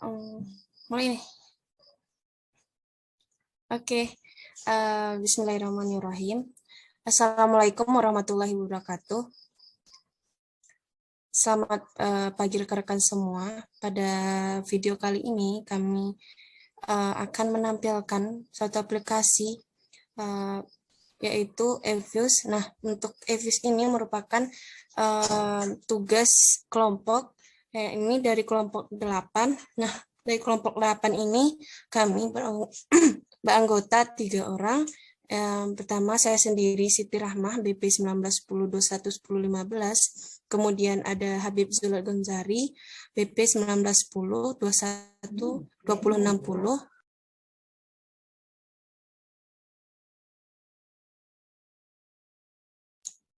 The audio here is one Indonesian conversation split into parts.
Mulai nih. Oke, Bismillahirrahmanirrahim. Assalamualaikum warahmatullahi wabarakatuh. Selamat pagi rekan-rekan semua. Pada video kali ini kami akan menampilkan suatu aplikasi yaitu eViews. Nah, untuk eViews ini merupakan tugas kelompok. Ini dari kelompok 8. Nah, dari kelompok 8 ini kami beranggota 3 orang. Pertama saya sendiri Siti Rahmah BP 1910211015. Kemudian ada Habib Zulal Gonzari BP 1910212060.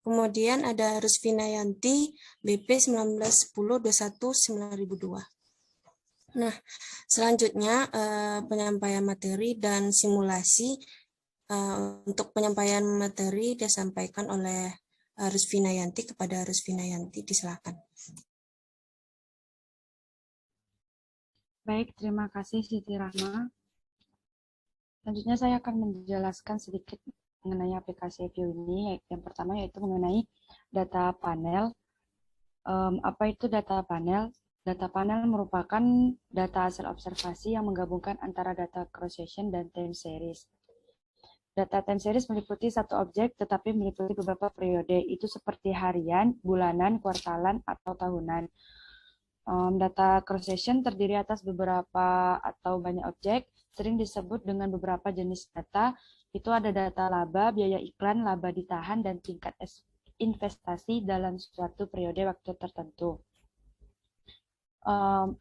Kemudian ada Rusvina Yanti BP 1910219002. Nah, selanjutnya penyampaian materi dan simulasi. Untuk penyampaian materi disampaikan oleh Rusvina Yanti. Kepada Rusvina Yanti, disilakan. Baik, terima kasih Siti Rahma. Selanjutnya saya akan menjelaskan sedikit mengenai aplikasi eView ini. Yang pertama yaitu mengenai data panel. Apa itu data panel? Data panel merupakan data hasil observasi yang menggabungkan antara data cross-section dan time series. Data time series meliputi satu objek tetapi meliputi beberapa periode, itu seperti harian, bulanan, kuartalan, atau tahunan. Data cross-section terdiri atas beberapa atau banyak objek, sering disebut dengan beberapa jenis data. Itu ada data laba, biaya iklan, laba ditahan, dan tingkat investasi dalam suatu periode waktu tertentu.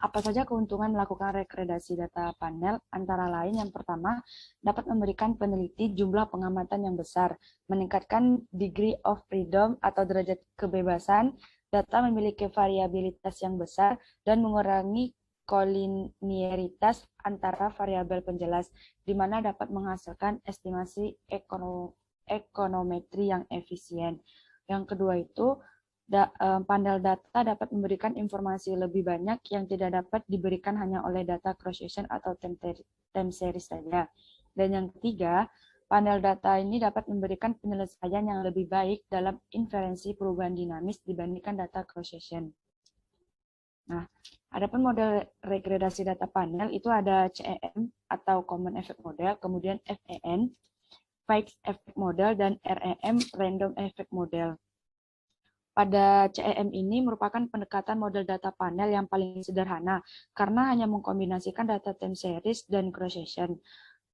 Apa saja keuntungan melakukan regredasi data panel? Antara lain, yang pertama, dapat memberikan peneliti jumlah pengamatan yang besar, meningkatkan degree of freedom atau derajat kebebasan, data memiliki variabilitas yang besar, dan mengurangi kolinieritas antara variabel penjelas, di mana dapat menghasilkan estimasi ekonometri yang efisien. Yang kedua itu, panel data dapat memberikan informasi lebih banyak yang tidak dapat diberikan hanya oleh data cross-section atau time series saja. Dan yang ketiga, panel data ini dapat memberikan penyelesaian yang lebih baik dalam inferensi perubahan dinamis dibandingkan data cross-section. Nah, adapun model regredasi data panel itu ada CEM atau Common Effect Model, kemudian FEN, Fixed Effect Model, dan REM, Random Effect Model. Pada CEM ini merupakan pendekatan model data panel yang paling sederhana karena hanya mengkombinasikan data time series dan cross-section.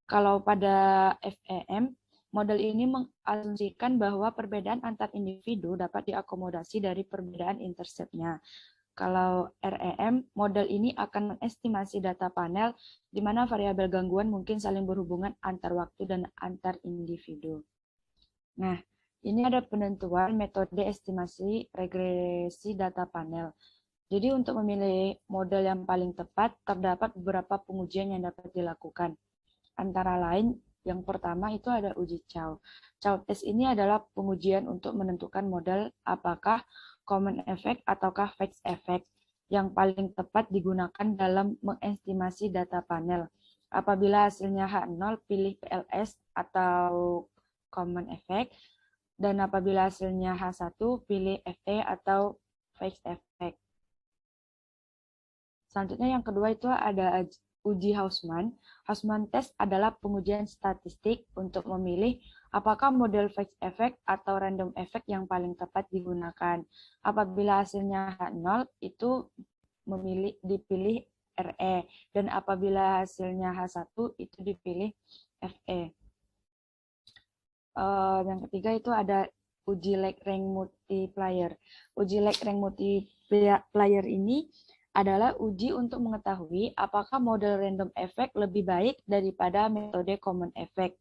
Kalau pada FEM, model ini mengasumsikan bahwa perbedaan antar individu dapat diakomodasi dari perbedaan intercept-nya. Kalau REM, model ini akan mengestimasi data panel di mana variabel gangguan mungkin saling berhubungan antar waktu dan antar individu. Nah, ini ada penentuan metode estimasi regresi data panel. Jadi untuk memilih model yang paling tepat, terdapat beberapa pengujian yang dapat dilakukan. Antara lain, yang pertama itu ada uji Chow. Chow test ini adalah pengujian untuk menentukan model apakah common effect ataukah fixed effect yang paling tepat digunakan dalam mengestimasi data panel. Apabila hasilnya H0, pilih PLS atau common effect. Dan apabila hasilnya H1, pilih FE atau fixed effect. Selanjutnya yang kedua itu ada uji Hausman. Hausman test adalah pengujian statistik untuk memilih apakah model fixed effect atau random effect yang paling tepat digunakan. Apabila hasilnya H0 itu dipilih RE, dan apabila hasilnya H1 itu dipilih FE. Yang ketiga itu ada uji Lagrange multiplier. Uji Lagrange multiplier ini adalah uji untuk mengetahui apakah model random effect lebih baik daripada metode common effect.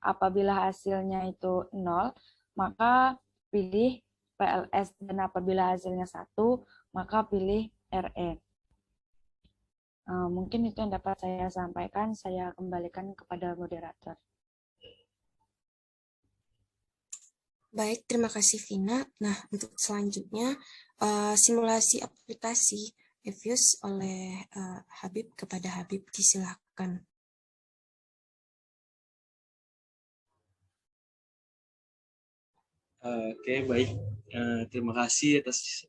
Apabila hasilnya itu 0, maka pilih PLS, dan apabila hasilnya 1, maka pilih RE. Mungkin itu yang dapat saya sampaikan. Saya kembalikan kepada moderator. Baik, terima kasih Vina. Nah, untuk selanjutnya simulasi aplikasi Diffuse oleh Habib kepada Habib, disilakan. Oke, baik. Terima kasih atas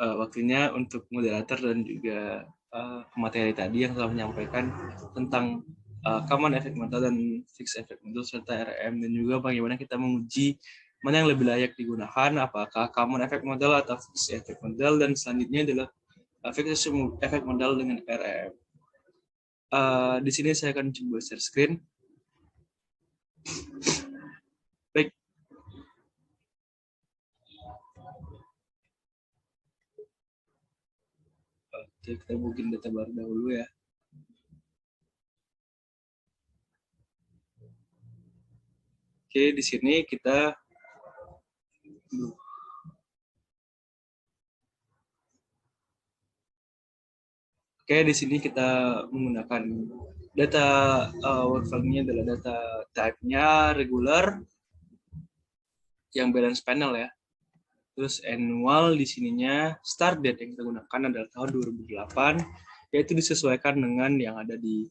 waktunya untuk moderator dan juga pemateri tadi yang telah menyampaikan tentang common effect model dan fixed effect model serta RM, dan juga bagaimana kita menguji mana yang lebih layak digunakan, apakah common effect model atau fixed effect model, dan selanjutnya adalah fixed effect model dengan RM. Di sini saya akan coba share screen. Baik. Oke, kita bikin data baru dahulu ya. Oke, di sini kita di sini kita menggunakan data work file-nya adalah data type-nya regular yang balance panel ya. Terus annual di sininya start date yang kita gunakan adalah tahun 2008, yaitu disesuaikan dengan yang ada di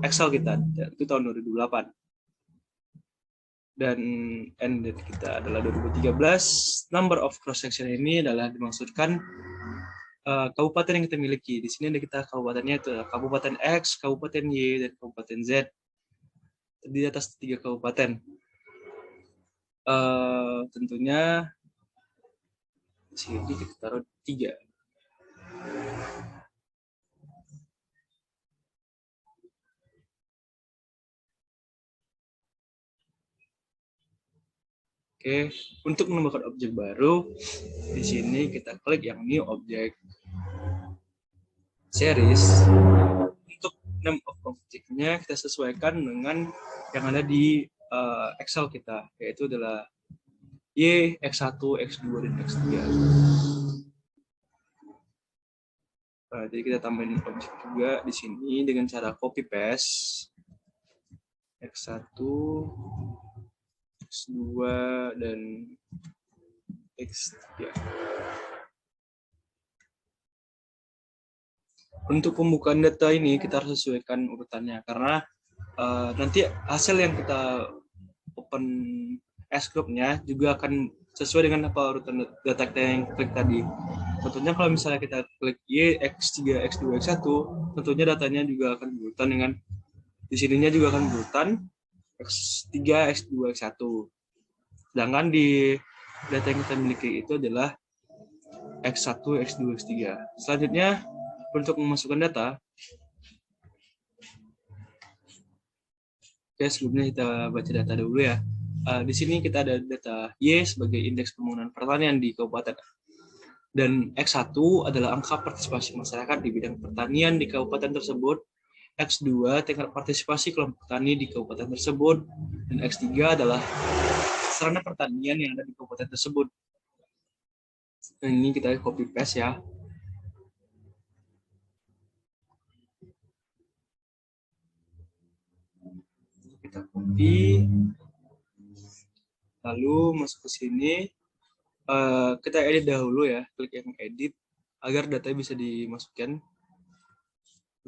Excel kita, itu tahun 2008. Dan end date kita adalah 2013. Number of cross section ini adalah dimaksudkan kabupaten yang kita miliki. Di sini ada kita kabupatennya itu Kabupaten X, Kabupaten Y, dan Kabupaten Z. Di atas 3 kabupaten. Tentunya di sini kita taruh 3. Oke, untuk menambahkan objek baru, di sini kita klik yang new object series. Untuk name of object-nya kita sesuaikan dengan yang ada di Excel kita, yaitu adalah Y, X1, X2, dan X3. Jadi kita tambahin objek juga di sini dengan cara copy paste X1, X2, dan X3. Untuk pembukaan data ini kita harus sesuaikan urutannya, karena nanti hasil yang kita open S-group-nya juga akan sesuai dengan apa urutan data kita yang klik tadi. Tentunya kalau misalnya kita klik Y, X3, X2, X1, tentunya datanya juga akan berurutan dengan, di sininya juga akan berurutan X3, X2, X1. Sedangkan di data yang kita miliki itu adalah X1, X2, X3. Selanjutnya, untuk memasukkan data, oke, sebelumnya kita baca data dulu ya. Di sini kita ada data Y sebagai indeks pembangunan pertanian di kabupaten, dan X1 adalah angka partisipasi masyarakat di bidang pertanian di kabupaten tersebut, X2 tingkat partisipasi kelompok tani di kabupaten tersebut, dan X3 adalah sarana pertanian yang ada di kabupaten tersebut. Nah, ini kita copy paste ya. Kita copy, lalu masuk ke sini, kita edit dahulu ya, klik yang edit agar data bisa dimasukkan,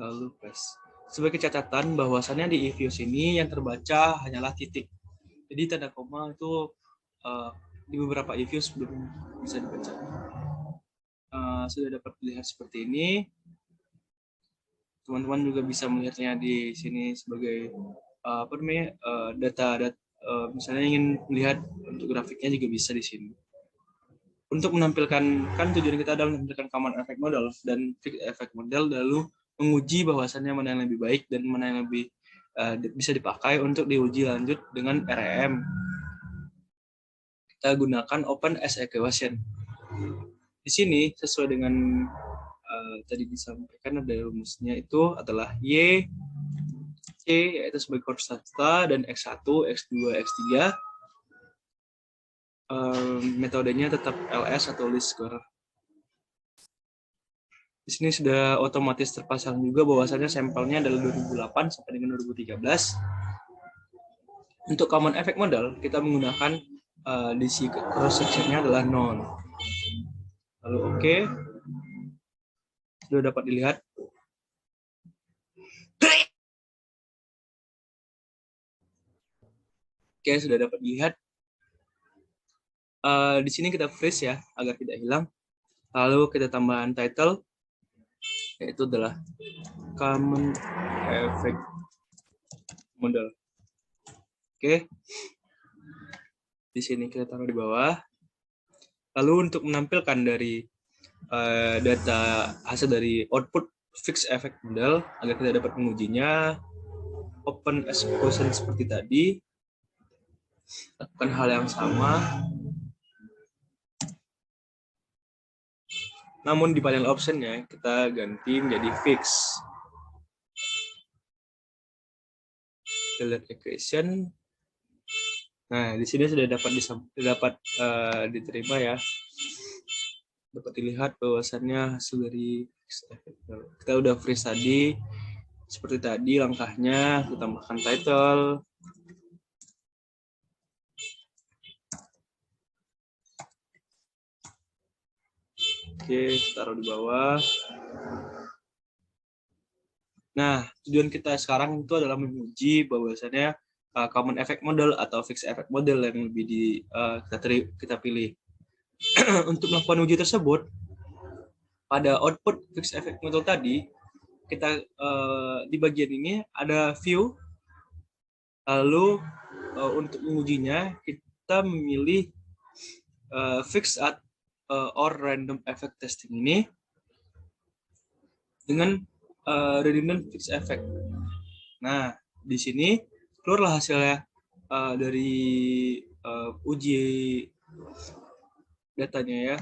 lalu paste. Sebagai catatan bahwasannya di eViews ini yang terbaca hanyalah titik, jadi tanda koma itu di beberapa eViews belum bisa dibaca. Sudah dapat dilihat seperti ini, teman-teman juga bisa melihatnya di sini sebagai data, misalnya ingin melihat untuk grafiknya juga bisa di sini. Untuk menampilkan, kan tujuan kita adalah menampilkan common effect model dan fixed effect model, lalu menguji bahwasannya mana yang lebih baik dan mana yang lebih bisa dipakai untuk diuji lanjut dengan RM. Kita gunakan open as equation. Di sini sesuai dengan tadi disampaikan ada rumusnya, itu adalah Y, C yaitu sebagai konstanta, dan X1, X2, X3. Metodenya tetap LS atau least square. Di sini sudah otomatis terpasang juga bahwasanya sampelnya adalah 2008 sampai dengan 2013. Untuk common effect model kita menggunakan DC cross sectionnya adalah 0. Lalu oke. sudah dapat dilihat. Oke, sudah dapat dilihat. Di sini kita freeze ya, agar tidak hilang. Lalu kita tambahkan title, yaitu adalah Common Effect Model. Oke, di sini kita taruh di bawah. Lalu untuk menampilkan dari data hasil dari output fixed effect model agar kita dapat mengujinya, open as question seperti tadi, lakukan hal yang sama. Namun di panel optionnya kita ganti menjadi fix. Delete equation. Nah, di sini sudah dapat diterima ya. Dapat dilihat bahwasannya hasil dari fixed effect. Kita udah freeze tadi. Seperti tadi langkahnya, kita tambahkan title. Oke, taruh di bawah. Nah, tujuan kita sekarang itu adalah menguji bahwasannya common effect model atau fixed effect model yang lebih kita pilih. Untuk melakukan uji tersebut, pada output fixed effect model tadi, kita di bagian ini ada view. Lalu untuk mengujinya kita memilih fixed or random effect testing ini dengan redundant fixed effect. Nah, di sini keluarlah hasilnya dari uji datanya ya.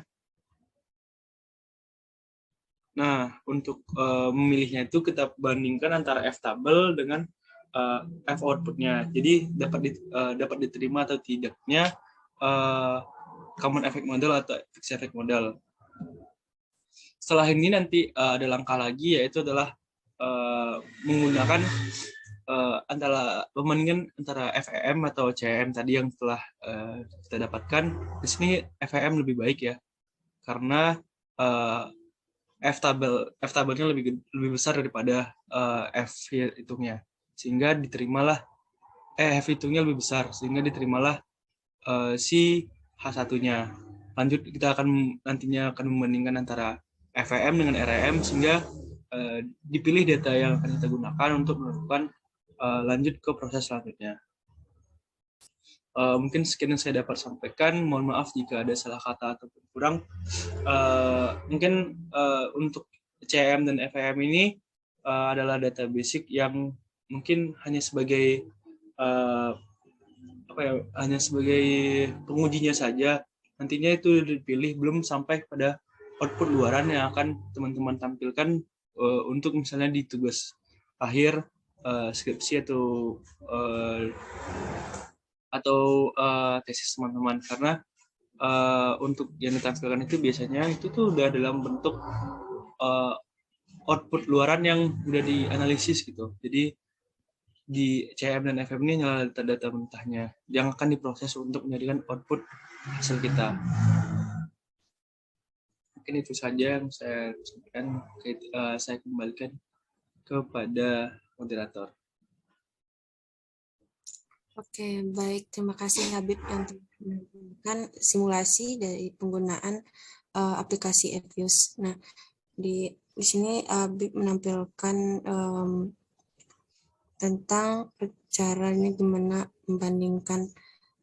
Nah, untuk memilihnya itu kita bandingkan antara F tabel dengan F outputnya. Jadi dapat diterima atau tidaknya common effect model atau fixed effect model. Setelah ini nanti ada langkah lagi, yaitu adalah menggunakan antara pembandingan antara FEM atau CEM tadi yang telah kita dapatkan. Di sini FEM lebih baik ya, karena F tabelnya lebih besar daripada F hitungnya, sehingga diterimalah F hitungnya lebih besar sehingga diterimalah si H1-nya. Lanjut kita nantinya akan membandingkan antara FEM dengan REM sehingga dipilih data yang akan kita gunakan untuk melakukan lanjut ke proses selanjutnya. Mungkin sekian yang saya dapat sampaikan. Mohon maaf jika ada salah kata atau kurang. Mungkin untuk CM dan FEM ini adalah data basic yang mungkin hanya sebagai hanya sebagai pengujinya saja. Nantinya itu dipilih belum sampai pada output luaran yang akan teman-teman tampilkan untuk misalnya di tugas akhir skripsi atau tesis teman-teman, karena untuk yang ditampilkan itu biasanya itu tuh udah dalam bentuk output luaran yang udah dianalisis gitu. Jadi di CM dan FM ini hanya data-data mentahnya yang akan diproses untuk menjadikan output hasil kita. Mungkin itu saja yang saya sampaikan. Saya kembalikan kepada moderator. Oke, baik. Terima kasih Habib yang telah menunjukkan simulasi dari penggunaan aplikasi Evius. Nah, di sini Habib menampilkan tentang caranya gimana membandingkan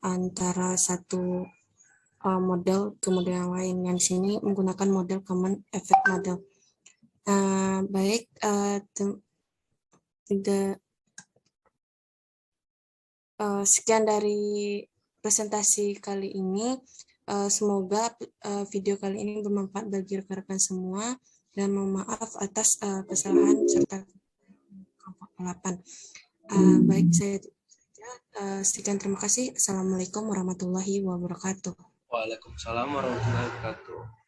antara satu model ke model yang lain. Yang di sini menggunakan model common effect model. Baik, sekian dari presentasi kali ini. Semoga video kali ini bermanfaat bagi rekan-rekan semua, dan mohon maaf atas kesalahan serta kelompok 8. Baik, saya sekian, terima kasih. Assalamualaikum warahmatullahi wabarakatuh. Waalaikumsalam warahmatullahi wabarakatuh.